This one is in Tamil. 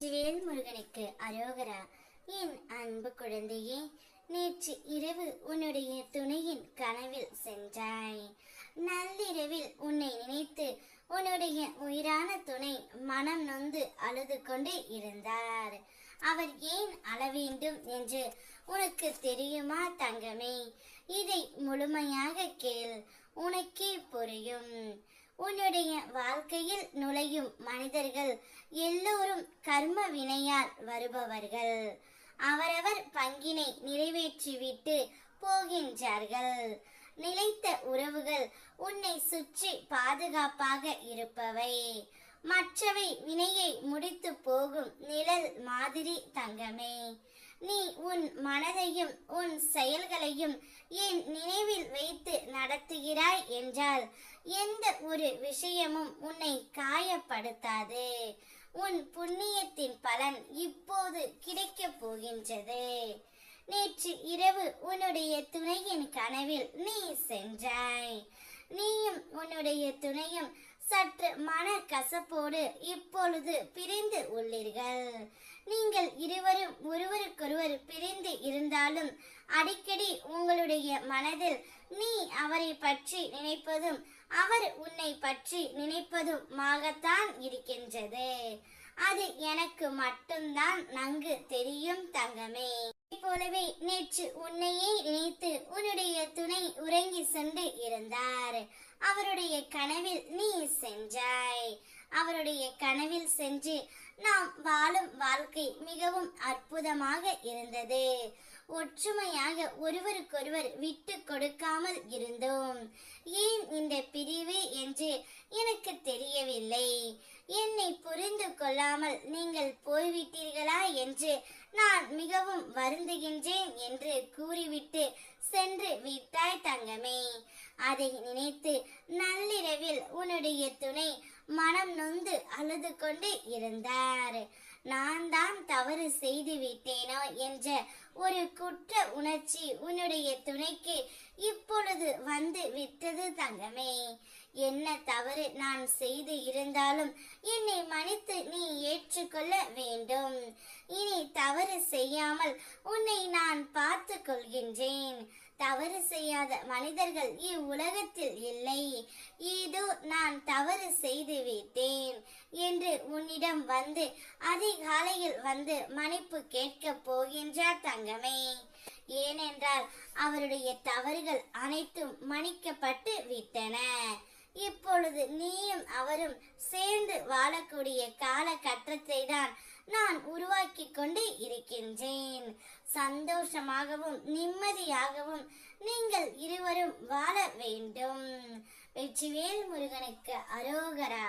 வெற்றிவேல் முருகனுக்கு அரோகரா. என் அன்பு குழந்தையே, நேற்று இரவு உன்னுடைய துணையின் கனவில் சென்றாய். நள்ளிரவில் உன்னை நினைத்து உன்னுடைய உயிரான துணை மனம் நொந்து அழுது கொண்டு இருந்தார். அவர் ஏன் அழ வேண்டும் என்று உனக்கு தெரியுமா தங்கமே? இதை முழுமையாக கேள், உனக்கே புரியும். உன்னுடைய வாழ்க்கையில் நுழையும் மனிதர்கள் எல்லோரும் கர்ம வினையால் வருபவர்கள். அவரவர் பங்கினை நிறைவேற்றிவிட்டு போகின்றார்கள். நிலைத்த உறவுகள் உன்னை சுற்றி பாதுகாப்பாக இருப்பவை. மற்றவை வினையை முடித்து போகும் நிழல் மாதிரி தங்கமே. நீ உன் மனதையும் உன் செயல்களையும் என் நினைவில் வைத்து நடத்துகிறாய் என்றால் எந்த ஒரு விஷயமும் உன்னை காயப்படுத்தாது. உன் புண்ணியத்தின் பலன் இப்போது கிடைக்கப் போகின்றது. நேற்று இரவு உன்னுடைய துணையின் கனவில் நீ சென்றாய். நீயும் உன்னுடைய துணையும் சற்று மன கசப்போடு இப்பொழுது பிரிந்து உள்ளீர்கள். நீங்கள் இருவரும் ஒருவருக்கொருவர் பிரிந்து இருந்தாலும் அடிக்கடி உங்களுடைய மனதில் நீ அவரை பற்றி நினைப்பதும் அவர் உன்னை பற்றி நினைப்பதுமாகத்தான் இருக்கின்றது. அது எனக்கு மட்டும்தான் நன்கு தெரியும் தங்கமே. போலவே நேற்று உன்னையே நினைத்து உன்னுடைய துணை உறங்கி சென்று இருந்தார். அவருடைய கனவில் நீ சென்றாய். அவருடைய கனவில் சென்று நாம் வாழும் வாழ்க்கை மிகவும் அற்புதமாக இருந்தது. ஒற்றுமையாக ஒருவருக்கொருவர் விட்டு கொடுக்காமல் இருந்தோம். ஏன் இந்த பிரிவு என்று எனக்கு தெரியவில்லை. என்னை புரிந்து கொள்ளாமல் நீங்கள் போய்விட்டீர்களா என்று நான் மிகவும் வருந்துகின்றேன் என்று கூறிவிட்டு சென்று விட்டாய் தங்கமே. அதை நினைத்து நள்ளிரவில் உன்னுடைய துணை மனம் நொந்து அழுது கொண்டு இருந்தார். நான் தான் தவறு செய்து விட்டேனோ என்ற ஒரு குற்ற உணர்ச்சி உன்னுடைய துணைக்கு இப்பொழுது வந்து விட்டது தங்கமே. என்ன தவறு நான் செய்து இருந்தாலும் என்னை மன்னித்து நீ ஏற்றுக்கொள்ள வேண்டும். இனி தவறு செய்யாமல் உன்னை நான் பார்த்து கொள்கின்றேன். தவறு செய்யாத மனிதர்கள் இவ்வுலகத்தில் இல்லை. ஏதோ நான் தவறு செய்து விட்டேன் என்று உன்னிடம் வந்து அதிகாலையில் வந்து மன்னிப்பு கேட்க போகின்றார் தங்கமே. ஏனென்றால் அவருடைய தவறுகள் அனைத்தும் மன்னிக்கப்பட்டு விட்டன. இப்பொழுது நீயும் அவரும் சேர்ந்து வாழக்கூடிய காலகட்டத்தை தான் நான் உருவாக்கி கொண்டு இருக்கின்றேன். சந்தோஷமாகவும் நிம்மதியாகவும் நீங்கள் இருவரும் வாழ வேண்டும். வெற்றிவேல் முருகனுக்கு அரோகரா.